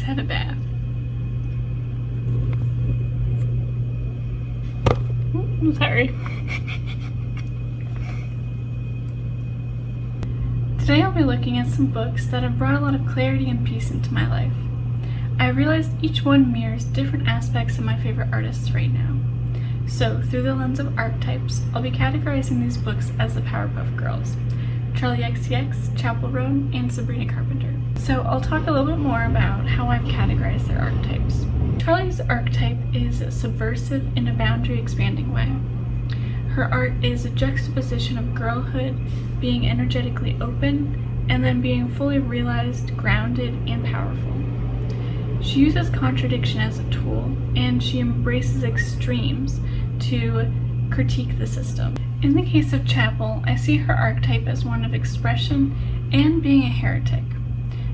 had a bath. Sorry. Today I'll be looking at some books that have brought a lot of clarity and peace into my life. I realized each one mirrors different aspects of my favorite artists right now. So, through the lens of archetypes, I'll be categorizing these books as the Powerpuff Girls, Charlie XCX, Chappell, Roan, and Sabrina Carpenter. So I'll talk a little bit more about how I've categorized their archetypes. Charlie's archetype is subversive in a boundary-expanding way. Her art is a juxtaposition of girlhood, being energetically open, and then being fully realized, grounded, and powerful. She uses contradiction as a tool, and she embraces extremes to critique the system. In the case of Chappell, I see her archetype as one of expression and being a heretic.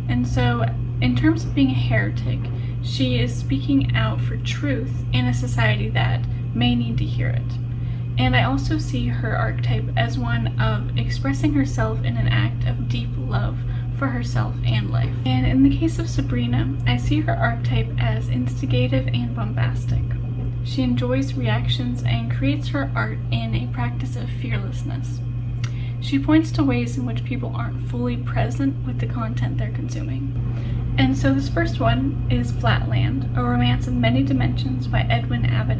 And so, in terms of being a heretic, she is speaking out for truth in a society that may need to hear it. And I also see her archetype as one of expressing herself in an act of deep love for herself and life. And in the case of Sabrina, I see her archetype as instigative and bombastic. She enjoys reactions and creates her art in a practice of fearlessness. She points to ways in which people aren't fully present with the content they're consuming. And so this first one is Flatland, a romance of many dimensions by Edwin Abbott.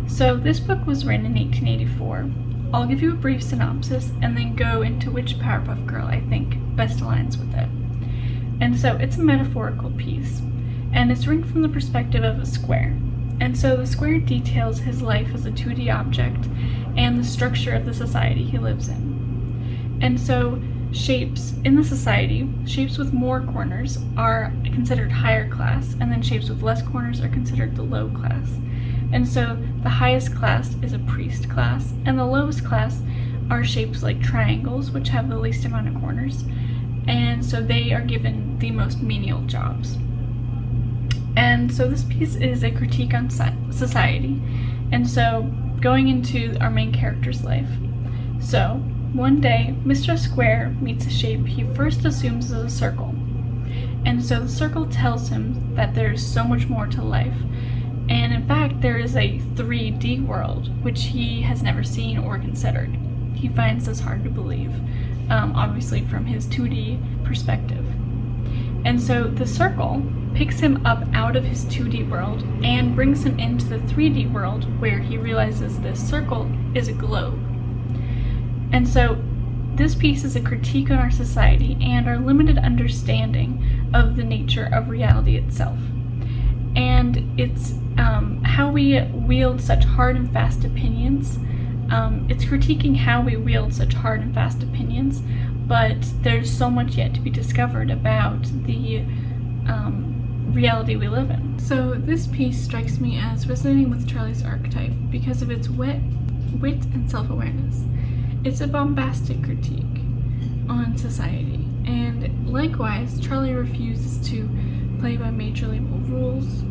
So this book was written in 1884. I'll give you a brief synopsis and then go into which Powerpuff Girl I think best aligns with it. And so it's a metaphorical piece, and it's written from the perspective of a square. And so the square details his life as a 2D object and the structure of the society he lives in. And so shapes in the society, shapes with more corners are considered higher class, and then shapes with less corners are considered the low class. And so the highest class is a priest class, and the lowest class are shapes like triangles, which have the least amount of corners, and so they are given the most menial jobs. And so this piece is a critique on society, and so going into our main character's life. So one day, Mr. Square meets a shape he first assumes is a circle, and so the circle tells him that there's so much more to life. And in fact, there is a 3D world, which he has never seen or considered. He finds this hard to believe, obviously from his 2D perspective. And so the circle picks him up out of his 2D world and brings him into the 3D world, where he realizes this circle is a globe. And so this piece is a critique on our society and our limited understanding of the nature of reality itself. And it's how we wield such hard and fast opinions. It's critiquing how we wield such hard and fast opinions, but there's so much yet to be discovered about the reality we live in. So this piece strikes me as resonating with Charlie's archetype because of its wit and self-awareness. It's a bombastic critique on society, and likewise, Charlie refuses to play by major label rules,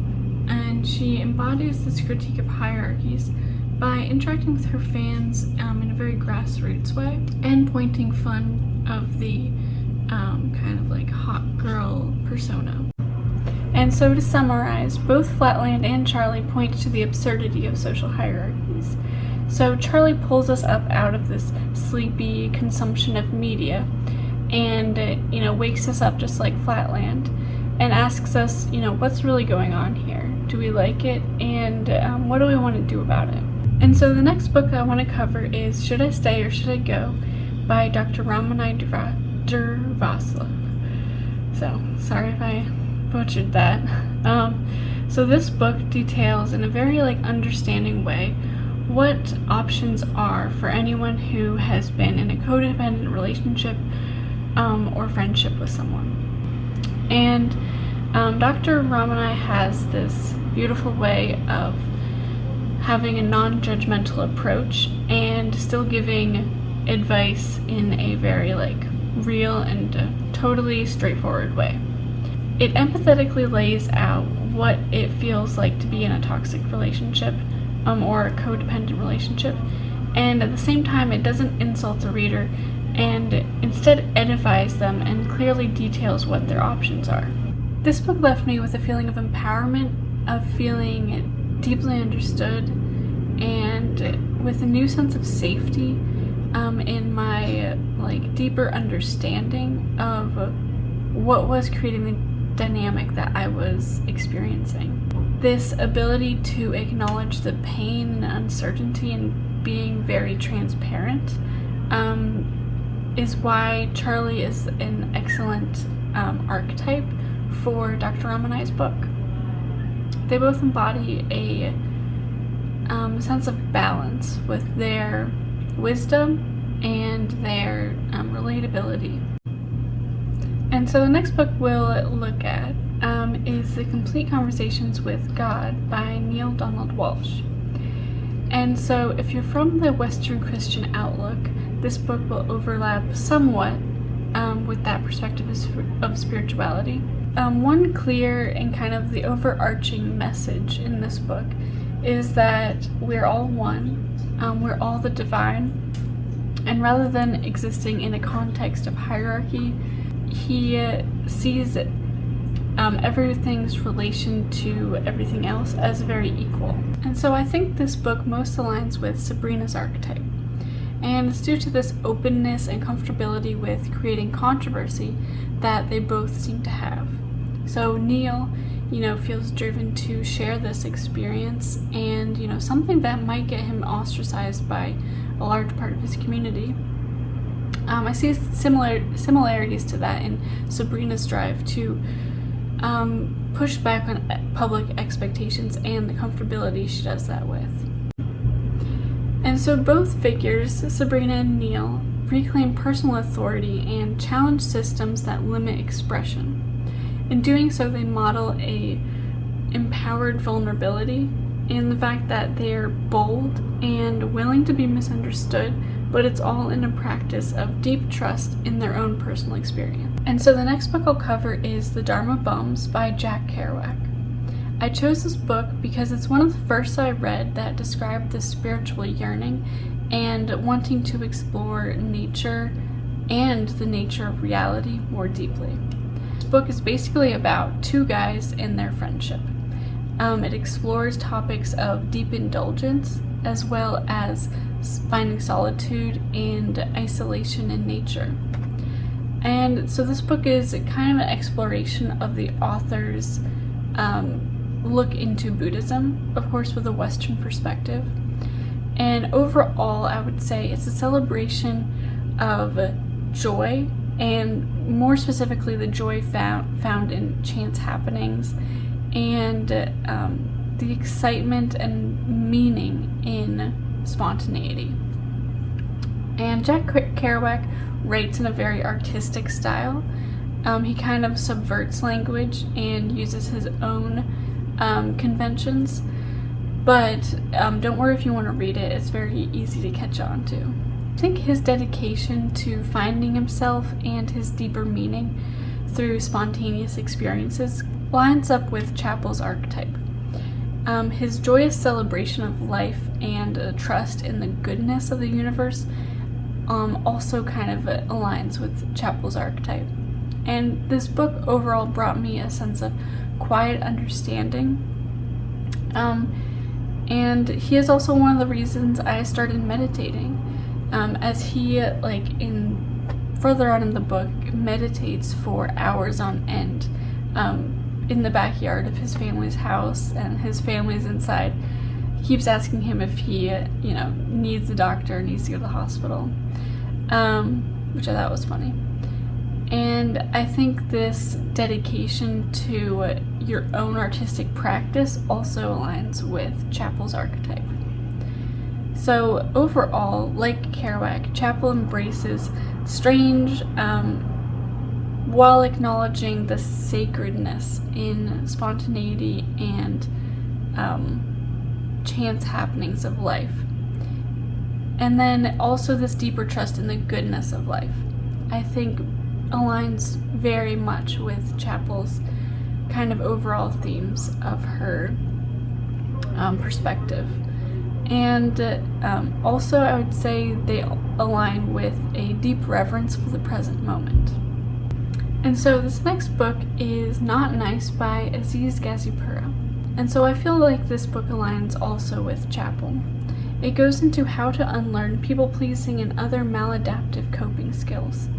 and she embodies this critique of hierarchies by interacting with her fans in a very grassroots way and pointing fun of the kind of like hot girl persona. And so to summarize, both Flatland and Charlie point to the absurdity of social hierarchies. So Charlie pulls us up out of this sleepy consumption of media and wakes us up just like Flatland and asks us, what's really going on here? Do we like it? And what do we want to do about it? And so the next book I want to cover is Should I Stay or Should I Go by Dr. Ramani Durvasula. So, sorry if I butchered that. So this book details in a very understanding way what options are for anyone who has been in a codependent relationship or friendship with someone. And Dr. Ramani has this beautiful way of having a non-judgmental approach and still giving advice in a very real and totally straightforward way. It empathetically lays out what it feels like to be in a toxic relationship or a codependent relationship, and at the same time it doesn't insult the reader and instead edifies them and clearly details what their options are. This book left me with a feeling of empowerment, of feeling deeply understood, and with a new sense of safety in my deeper understanding of what was creating the dynamic that I was experiencing. This ability to acknowledge the pain and uncertainty and being very transparent is why Charlie is an excellent archetype for Dr. Roan and I's book. They both embody a sense of balance with their wisdom and their relatability. And so the next book we'll look at is The Complete Conversations with God by Neale Donald Walsch. And so if you're from the Western Christian outlook, this book will overlap somewhat with that perspective of spirituality. One clear and kind of the overarching message in this book is that we're all one, we're all the divine, and rather than existing in a context of hierarchy, he sees everything's relation to everything else as very equal. And so I think this book most aligns with Sabrina's archetype. And it's due to this openness and comfortability with creating controversy that they both seem to have. So Neale, feels driven to share this experience and, something that might get him ostracized by a large part of his community. I see similarities to that in Sabrina's drive to push back on public expectations and the comfortability she does that with. And so both figures, Sabrina and Neale, reclaim personal authority and challenge systems that limit expression. In doing so, they model a empowered vulnerability in the fact that they're bold and willing to be misunderstood, but it's all in a practice of deep trust in their own personal experience. And so the next book I'll cover is The Dharma Bums by Jack Kerouac. I chose this book because it's one of the first I read that described this spiritual yearning and wanting to explore nature and the nature of reality more deeply. This book is basically about two guys and their friendship. It explores topics of deep indulgence as well as finding solitude and isolation in nature. And so this book is kind of an exploration of the author's look into Buddhism, of course with a Western perspective. And overall, I would say it's a celebration of joy, and more specifically the joy found in chance happenings and the excitement and meaning in spontaneity. And Jack Kerouac writes in a very artistic style. He kind of subverts language and uses his own conventions, but don't worry if you want to read it, it's very easy to catch on to. I think his dedication to finding himself and his deeper meaning through spontaneous experiences lines up with Chappell's archetype. His joyous celebration of life and trust in the goodness of the universe also kind of aligns with Chappell's archetype. And this book overall brought me a sense of quiet understanding. And he is also one of the reasons I started meditating, as he, further on in the book, meditates for hours on end in the backyard of his family's house, and his family's inside. He keeps asking him if he, needs a doctor, needs to go to the hospital, which I thought was funny. And I think this dedication to your own artistic practice also aligns with Chappell's archetype. So overall, like Kerouac, Chappell embraces strange while acknowledging the sacredness in spontaneity and chance happenings of life. And then also this deeper trust in the goodness of life, I think aligns very much with Chappell's kind of overall themes of her perspective. And also I would say they align with a deep reverence for the present moment. And so this next book is Not Nice by Aziz Gazipura. And so I feel like this book aligns also with Chappell. It goes into how to unlearn people-pleasing and other maladaptive coping skills.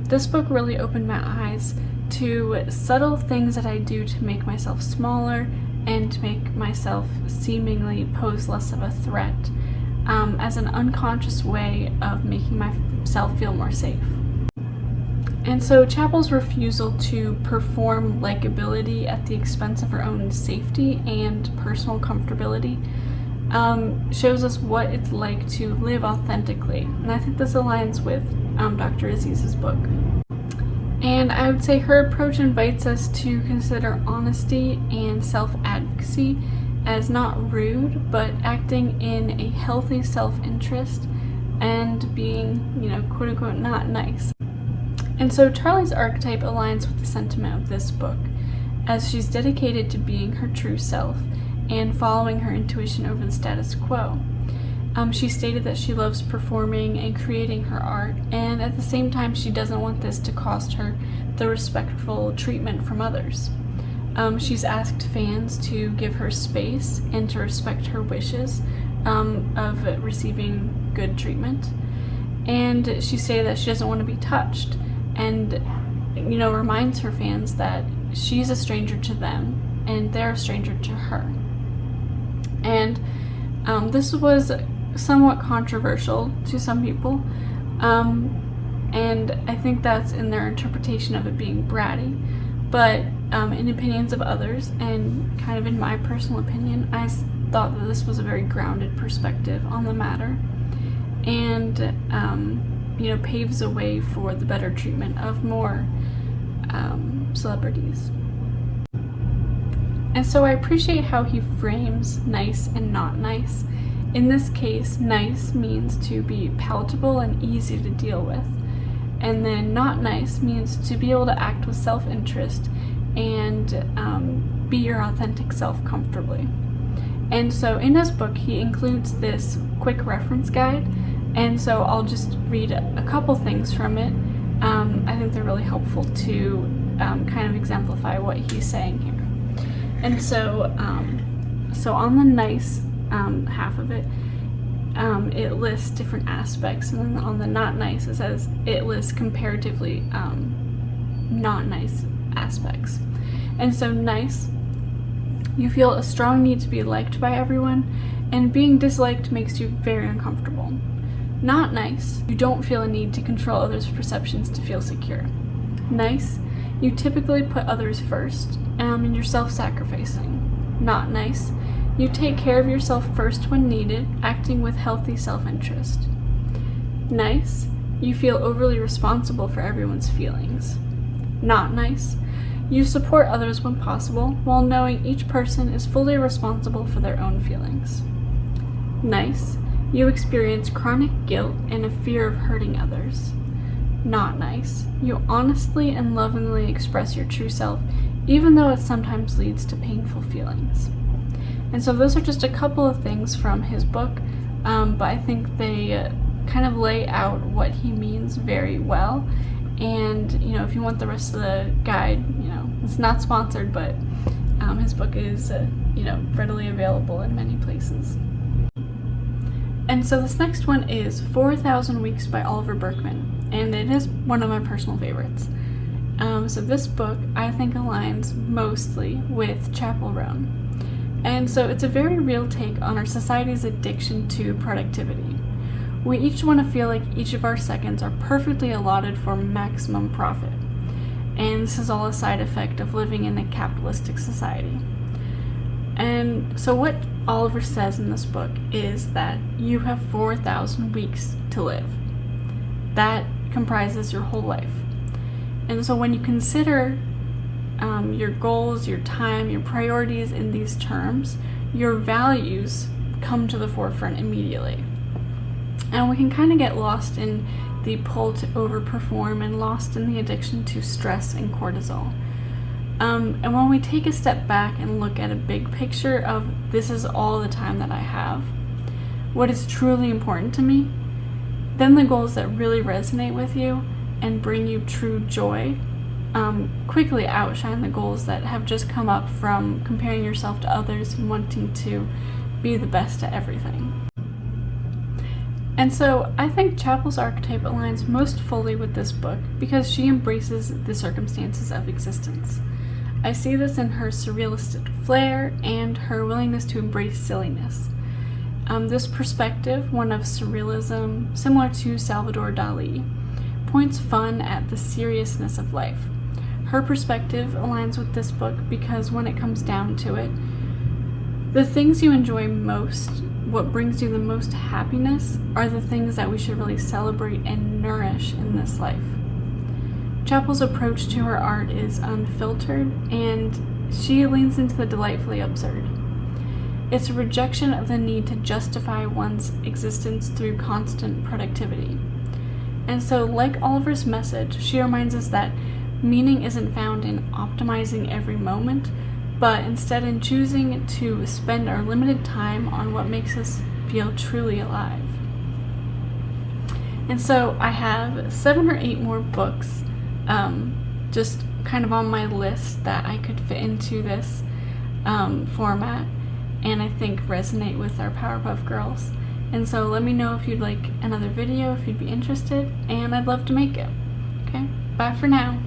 This book really opened my eyes to subtle things that I do to make myself smaller and to make myself seemingly pose less of a threat, as an unconscious way of making myself feel more safe. And so Chappell's refusal to perform likability at the expense of her own safety and personal comfortability shows us what it's like to live authentically. And I think this aligns with Dr. Aziz's book. And I would say her approach invites us to consider honesty and self-advocacy as not rude, but acting in a healthy self-interest and being, quote-unquote, not nice. And so Charlie's archetype aligns with the sentiment of this book, as she's dedicated to being her true self and following her intuition over the status quo. She stated that she loves performing and creating her art, and at the same time she doesn't want this to cost her the respectful treatment from others. She's asked fans to give her space and to respect her wishes of receiving good treatment. And she stated that she doesn't want to be touched, and reminds her fans that she's a stranger to them and they're a stranger to her. And this was somewhat controversial to some people, and I think that's in their interpretation of it being bratty, but in opinions of others and kind of in my personal opinion, I thought that this was a very grounded perspective on the matter, and paves the way for the better treatment of more celebrities. And so I appreciate how he frames nice and not nice. In this case, nice means to be palatable and easy to deal with. And then not nice means to be able to act with self-interest and be your authentic self comfortably. And so in his book, he includes this quick reference guide. And so I'll just read a couple things from it. I think they're really helpful to kind of exemplify what he's saying here. And so on the nice half of it, it lists different aspects, and then on the not nice, it lists comparatively not nice aspects. And so nice, you feel a strong need to be liked by everyone, and being disliked makes you very uncomfortable. Not nice, you don't feel a need to control others' perceptions to feel secure. Nice, you typically put others first, and you're self-sacrificing. Not nice, you take care of yourself first when needed, acting with healthy self-interest. Nice, you feel overly responsible for everyone's feelings. Not nice, you support others when possible, while knowing each person is fully responsible for their own feelings. Nice, you experience chronic guilt and a fear of hurting others. Not nice, you honestly and lovingly express your true self, even though it sometimes leads to painful feelings. And so those are just a couple of things from his book, but I think they kind of lay out what he means very well. And, if you want the rest of the guide, it's not sponsored, but his book is, readily available in many places. And so this next one is 4,000 Weeks by Oliver Burkeman, and it is one of my personal favorites. So this book, I think, aligns mostly with Chappell Roan. And so it's a very real take on our society's addiction to productivity. We each want to feel like each of our seconds are perfectly allotted for maximum profit. And this is all a side effect of living in a capitalistic society. And so what Oliver says in this book is that you have 4,000 weeks to live. That comprises your whole life. And so when you consider your goals, your time, your priorities in these terms, your values come to the forefront immediately. And we can kind of get lost in the pull to overperform and lost in the addiction to stress and cortisol. And when we take a step back and look at a big picture of this is all the time that I have, what is truly important to me, then the goals that really resonate with you and bring you true joy quickly outshine the goals that have just come up from comparing yourself to others and wanting to be the best at everything. And so I think Chappell's archetype aligns most fully with this book because she embraces the circumstances of existence. I see this in her surrealistic flair and her willingness to embrace silliness. This perspective, one of surrealism, similar to Salvador Dali, points fun at the seriousness of life. Her perspective aligns with this book because when it comes down to it, the things you enjoy most, what brings you the most happiness, are the things that we should really celebrate and nourish in this life. Chappell's approach to her art is unfiltered, and she leans into the delightfully absurd. It's a rejection of the need to justify one's existence through constant productivity. And so, like Oliver's message, she reminds us that meaning isn't found in optimizing every moment, but instead in choosing to spend our limited time on what makes us feel truly alive. And so I have 7 or 8 more books just kind of on my list that I could fit into this format and I think resonate with our Powerpuff Girls. And so let me know if you'd like another video, if you'd be interested, and I'd love to make it. Okay, bye for now.